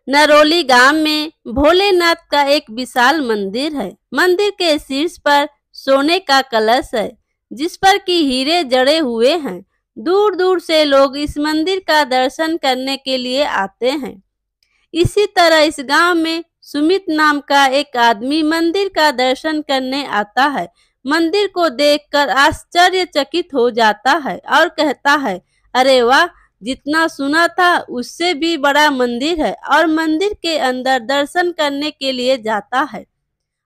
नरोली गांव में भोलेनाथ का एक विशाल मंदिर है। मंदिर के शीर्ष पर सोने का कलश है, जिस पर कि हीरे जड़े हुए हैं। दूर दूर से लोग इस मंदिर का दर्शन करने के लिए आते हैं। इसी तरह इस गांव में सुमित नाम का एक आदमी मंदिर का दर्शन करने आता है। मंदिर को देखकर आश्चर्यचकित हो जाता है और कहता है, अरे वाह, जितना सुना था उससे भी बड़ा मंदिर है। और मंदिर के अंदर दर्शन करने के लिए जाता है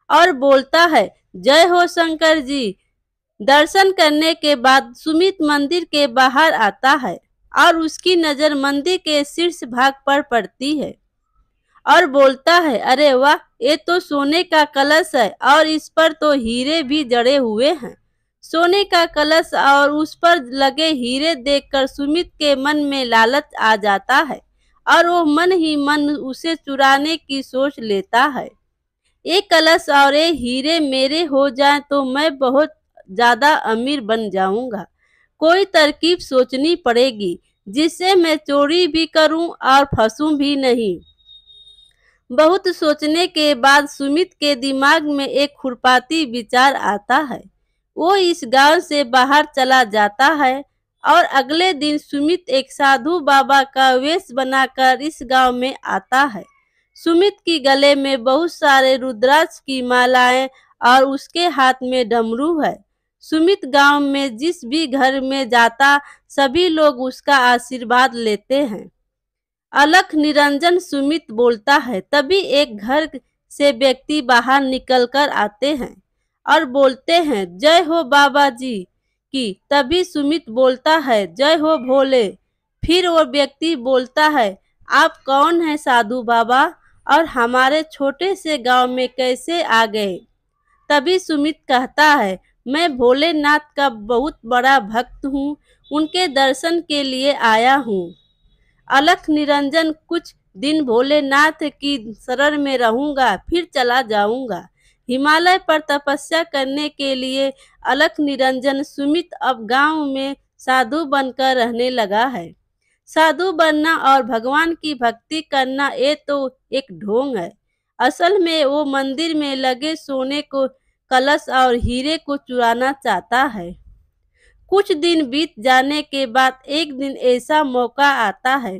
और बोलता है, जय हो शंकर जी। दर्शन करने के बाद सुमित मंदिर के बाहर आता है और उसकी नजर मंदिर के शीर्ष भाग पर पड़ती है और बोलता है, अरे वाह, ये तो सोने का कलश है और इस पर तो हीरे भी जड़े हुए हैं। सोने का कलश और उस पर लगे हीरे देखकर सुमित के मन में लालच आ जाता है और वो मन ही मन उसे चुराने की सोच लेता है। ये कलश और ये हीरे मेरे हो जाएं तो मैं बहुत ज्यादा अमीर बन जाऊंगा। कोई तरकीब सोचनी पड़ेगी जिससे मैं चोरी भी करूं और फंसूं भी नहीं। बहुत सोचने के बाद सुमित के दिमाग में एक खुरपाती विचार आता है। वो इस गांव से बाहर चला जाता है और अगले दिन सुमित एक साधु बाबा का वेश बनाकर इस गांव में आता है। सुमित की गले में बहुत सारे रुद्राक्ष की मालाएं और उसके हाथ में डमरू है। सुमित गांव में जिस भी घर में जाता सभी लोग उसका आशीर्वाद लेते हैं। अलख निरंजन सुमित बोलता है, तभी एक घर से व्यक्ति बाहर निकलकर आते हैं और बोलते हैं, जय हो बाबा जी की। तभी सुमित बोलता है, जय हो भोले। फिर वो व्यक्ति बोलता है, आप कौन हैं साधु बाबा और हमारे छोटे से गांव में कैसे आ गए। तभी सुमित कहता है, मैं भोलेनाथ का बहुत बड़ा भक्त हूँ, उनके दर्शन के लिए आया हूँ। अलख निरंजन, कुछ दिन भोलेनाथ की शरण में रहूंगा, फिर चला जाऊंगा। हिमालय पर तपस्या करने के लिए अलख निरंजन सुमित अब गांव में साधु बनकर रहने लगा है। साधु बनना और भगवान की भक्ति करना ये तो एक ढोंग है। असल में वो मंदिर में लगे सोने को कलश और हीरे को चुराना चाहता है। कुछ दिन बीत जाने के बाद एक दिन ऐसा मौका आता है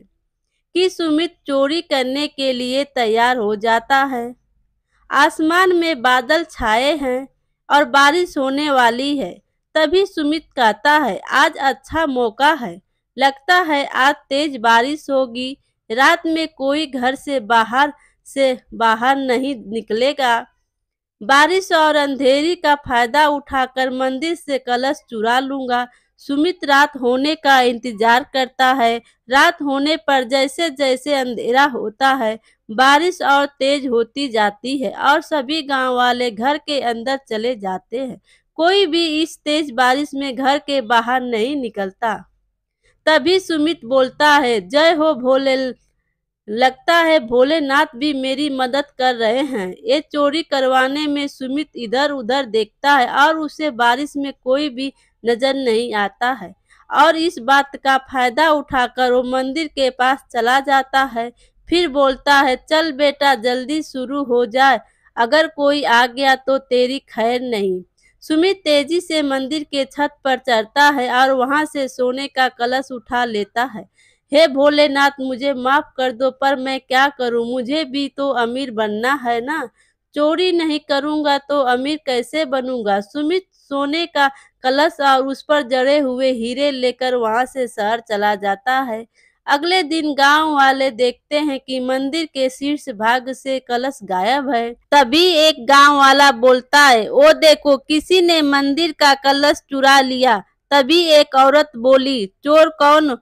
कि सुमित चोरी करने के लिए तैयार हो जाता है। आसमान में बादल छाए हैं और बारिश होने वाली है। तभी सुमित कहता है, आज अच्छा मौका है, लगता है आज तेज बारिश होगी। रात में कोई घर से बाहर नहीं निकलेगा। बारिश और अंधेरी का फायदा उठाकर मंदिर से कलश चुरा लूंगा। सुमित रात होने का इंतजार करता है। रात होने पर जैसे जैसे अंधेरा होता है, बारिश और तेज होती जाती है और सभी गांव वाले घर के अंदर चले जाते हैं। कोई भी इस तेज बारिश में घर के बाहर नहीं निकलता। तभी सुमित बोलता है, जय हो भोले। लगता है भोलेनाथ भी मेरी मदद कर रहे हैं। ये चोरी करवाने में सुमित इधर उधर देखता है और उसे बारिश में कोई भी नजर नहीं आता है और इस बात का फायदा उठाकर वो मंदिर के पास चला जाता है। फिर बोलता है, चल बेटा जल्दी शुरू हो जाए, अगर कोई आ गया तो तेरी खैर नहीं। सुमित तेजी से मंदिर के छत पर चढ़ता है और वहां से सोने का कलश उठा लेता है। हे भोलेनाथ, मुझे माफ कर दो, पर मैं क्या करूं, मुझे भी तो अमीर बनना है ना। चोरी नहीं करूंगा तो अमीर कैसे बनूंगा। सुमित सोने का कलश और उस पर जड़े हुए हीरे लेकर वहां से शहर चला जाता है। अगले दिन गांव वाले देखते हैं कि मंदिर के शीर्ष भाग से कलश गायब है। तभी एक गांव वाला बोलता है, ओ देखो, किसी ने मंदिर का कलश चुरा लिया। तभी एक औरत बोली, चोर कौन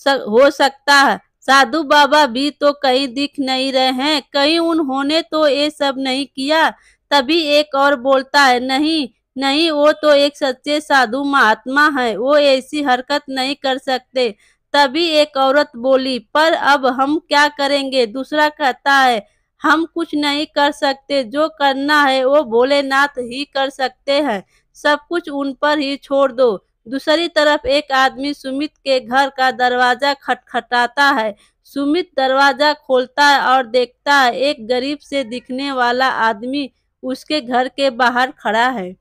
हो सकता है, साधु बाबा भी तो कहीं दिख नहीं रहे हैं, कहीं उन्होंने तो ये सब नहीं किया। तभी एक और बोलता है, नहीं नहीं, वो तो एक सच्चे साधु महात्मा है, वो ऐसी हरकत नहीं कर सकते। तभी एक औरत बोली, पर अब हम क्या करेंगे। दूसरा कहता है, हम कुछ नहीं कर सकते, जो करना है वो भोलेनाथ ही कर सकते हैं, सब कुछ उन पर ही छोड़ दो। दूसरी तरफ एक आदमी सुमित के घर का दरवाजा खटखटाता है। सुमित दरवाजा खोलता है और देखता है एक गरीब से दिखने वाला आदमी उसके घर के बाहर खड़ा है।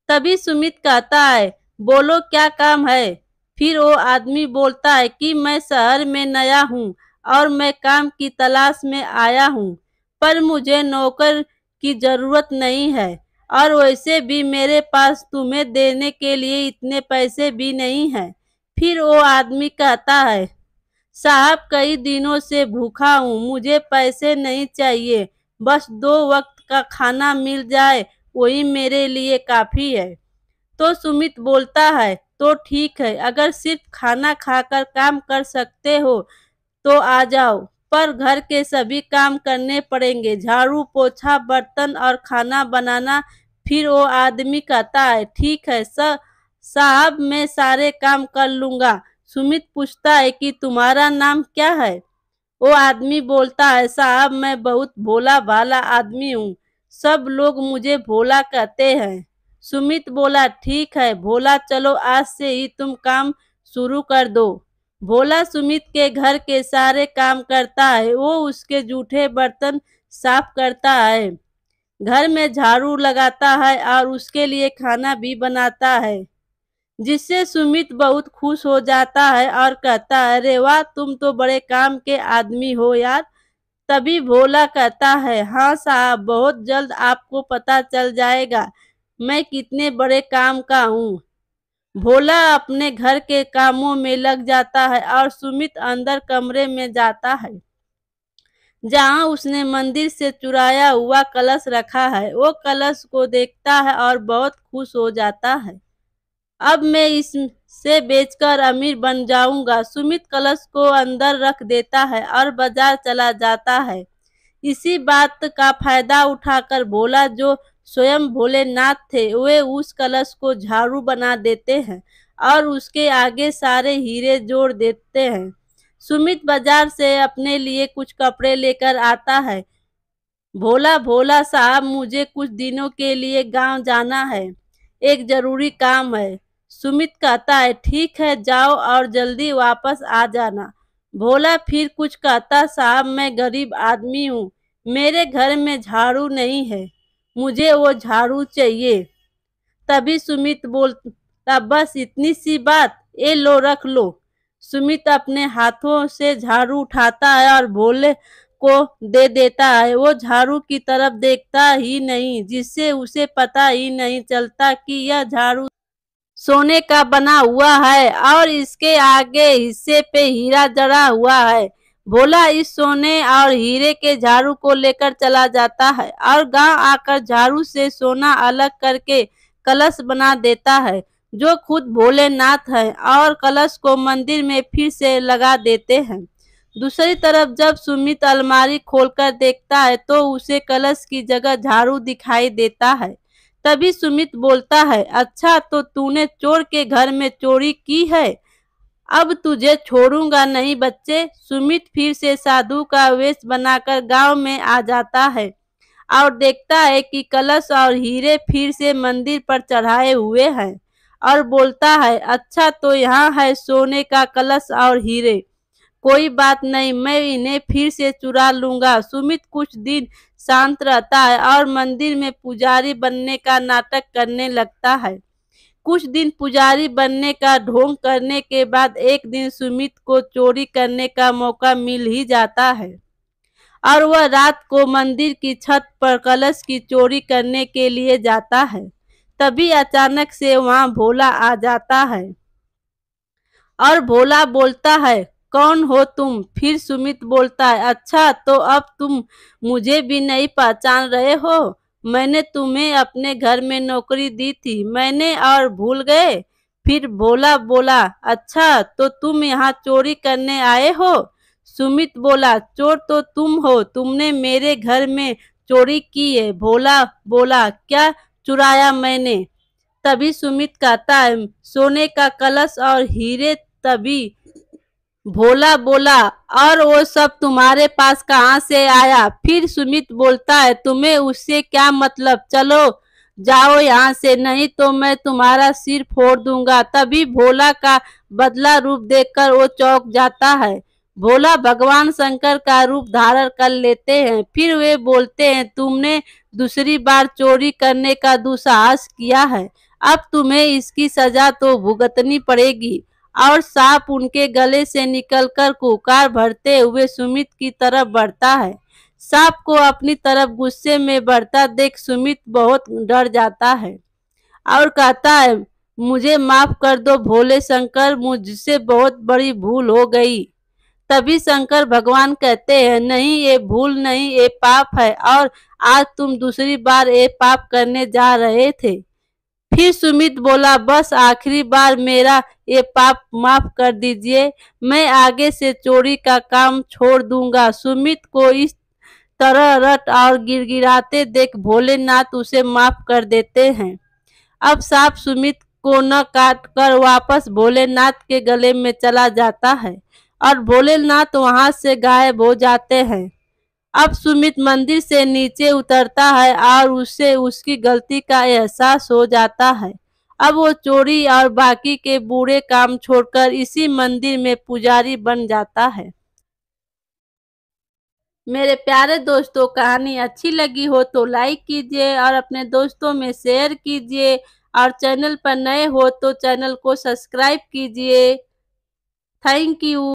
तभी सुमित कहता है, बोलो क्या काम है। फिर वो आदमी बोलता है कि मैं शहर में नया हूँ और मैं काम की तलाश में आया हूँ, पर मुझे नौकर की जरूरत नहीं है और वैसे भी मेरे पास तुम्हें देने के लिए इतने पैसे भी नहीं है। फिर वो आदमी कहता है, साहब कई दिनों से भूखा हूँ, मुझे पैसे नहीं चाहिए, बस 2 वक्त का खाना मिल जाए वही मेरे लिए काफी है। तो सुमित बोलता है, तो ठीक है, अगर सिर्फ खाना खाकर काम कर सकते हो तो आ जाओ, पर घर के सभी काम करने पड़ेंगे, झाड़ू पोछा बर्तन और खाना बनाना। फिर वो आदमी कहता है, ठीक है साहब मैं सारे काम कर लूंगा। सुमित पूछता है कि तुम्हारा नाम क्या है। वो आदमी बोलता है, साहब मैं बहुत भोला भाला आदमी हूँ, सब लोग मुझे भोला कहते हैं। सुमित बोला, ठीक है भोला, चलो आज से ही तुम काम शुरू कर दो। भोला सुमित के घर के सारे काम करता है, वो उसके जूठे बर्तन साफ करता है, घर में झाड़ू लगाता है और उसके लिए खाना भी बनाता है, जिससे सुमित बहुत खुश हो जाता है और कहता है, अरे वाह तुम तो बड़े काम के आदमी हो यार। तभी भोला कहता है, हाँ साहब बहुत जल्द आपको पता चल जाएगा मैं कितने बड़े काम का हूँ। भोला अपने घर के कामों में लग जाता है और सुमित अंदर कमरे में जाता है जहाँ उसने मंदिर से चुराया हुआ कलश रखा है। वो कलश को देखता है और बहुत खुश हो जाता है, अब मैं इसे बेचकर अमीर बन जाऊंगा। सुमित कलश को अंदर रख देता है और बाजार चला जाता है। इसी बात का फायदा उठाकर भोला, जो स्वयं भोलेनाथ थे, वे उस कलश को झाड़ू बना देते हैं और उसके आगे सारे हीरे जोड़ देते हैं। सुमित बाजार से अपने लिए कुछ कपड़े लेकर आता है। भोला, भोला साहब मुझे कुछ दिनों के लिए गांव जाना है, एक जरूरी काम है। सुमित कहता है, ठीक है जाओ और जल्दी वापस आ जाना। भोला फिर कुछ कहता, साहब मैं गरीब आदमी हूँ, मेरे घर में झाड़ू नहीं है, मुझे वो झाड़ू चाहिए। तभी सुमित बोलता, बस इतनी सी बात, ये लो रख लो। सुमित अपने हाथों से झाड़ू उठाता है और भोले को दे देता है। वो झाड़ू की तरफ देखता ही नहीं, जिससे उसे पता ही नहीं चलता कि यह झाड़ू सोने का बना हुआ है और इसके आगे हिस्से पे हीरा जड़ा हुआ है। भोला इस सोने और हीरे के झाड़ू को लेकर चला जाता है और गांव आकर झाड़ू से सोना अलग करके कलश बना देता है, जो खुद भोलेनाथ है, और कलश को मंदिर में फिर से लगा देते हैं। दूसरी तरफ जब सुमित अलमारी खोलकर देखता है तो उसे कलश की जगह झाड़ू दिखाई देता है। तभी सुमित बोलता है, अच्छा तो तूने चोर के घर में चोरी की है, अब तुझे छोड़ूंगा नहीं बच्चे। सुमित फिर से साधु का वेश बनाकर गांव में आ जाता है और देखता है कि कलश और हीरे फिर से मंदिर पर चढ़ाए हुए हैं और बोलता है, अच्छा तो यहाँ है सोने का कलश और हीरे, कोई बात नहीं, मैं इन्हें फिर से चुरा लूंगा। सुमित कुछ दिन शांत रहता है और मंदिर में पुजारी बनने का नाटक करने लगता है। कुछ दिन पुजारी बनने का ढोंग करने के बाद एक दिन सुमित को चोरी करने का मौका मिल ही जाता है और वह रात को मंदिर की छत पर कलश की चोरी करने के लिए जाता है। तभी अचानक से वहां भोला आ जाता है और भोला बोलता है, कौन हो तुम। फिर सुमित बोलता है, अच्छा तो अब तुम मुझे भी नहीं पहचान रहे हो, मैंने तुम्हें अपने घर में नौकरी दी थी, मैंने और भूल गए। फिर भोला बोला, अच्छा तो तुम यहाँ चोरी करने आए हो। सुमित बोला, चोर तो तुम हो, तुमने मेरे घर में चोरी की है। भोला बोला, क्या चुराया मैंने। तभी सुमित कहता है, सोने का कलश और हीरे। तभी भोला बोला, और वो सब तुम्हारे पास कहाँ से आया। फिर सुमित बोलता है, तुम्हें उससे क्या मतलब, चलो जाओ यहाँ से, नहीं तो मैं तुम्हारा सिर फोड़ दूंगा। तभी भोला का बदला रूप देखकर वो चौंक जाता है। भोला भगवान शंकर का रूप धारण कर लेते हैं। फिर वे बोलते हैं, तुमने दूसरी बार चोरी करने का दुस्साहस किया है, अब तुम्हें इसकी सजा तो भुगतनी पड़ेगी। और सांप उनके गले से निकलकर हुंकार भरते हुए सुमित की तरफ बढ़ता है। सांप को अपनी तरफ गुस्से में बढ़ता देख सुमित बहुत डर जाता है और कहता है, मुझे माफ कर दो भोले शंकर, मुझसे बहुत बड़ी भूल हो गई। तभी शंकर भगवान कहते हैं, नहीं ये भूल नहीं, ये पाप है और आज तुम दूसरी बार ये पाप करने जा रहे थे। फिर सुमित बोला, बस आखिरी बार मेरा ये पाप माफ कर दीजिए, मैं आगे से चोरी का काम छोड़ दूंगा। सुमित को इस तरह रट और गिड़गिड़ाते देख भोलेनाथ उसे माफ कर देते हैं। अब सांप सुमित को न काट कर वापस भोलेनाथ के गले में चला जाता है और भोलेनाथ वहां से गायब हो जाते हैं। अब सुमित मंदिर से नीचे उतरता है और उसे उसकी गलती का एहसास हो जाता है। अब वो चोरी और बाकी के बुरे काम छोड़कर इसी मंदिर में पुजारी बन जाता है। मेरे प्यारे दोस्तों, कहानी अच्छी लगी हो तो लाइक कीजिए और अपने दोस्तों में शेयर कीजिए और चैनल पर नए हो तो चैनल को सब्सक्राइब कीजिए। Thank you.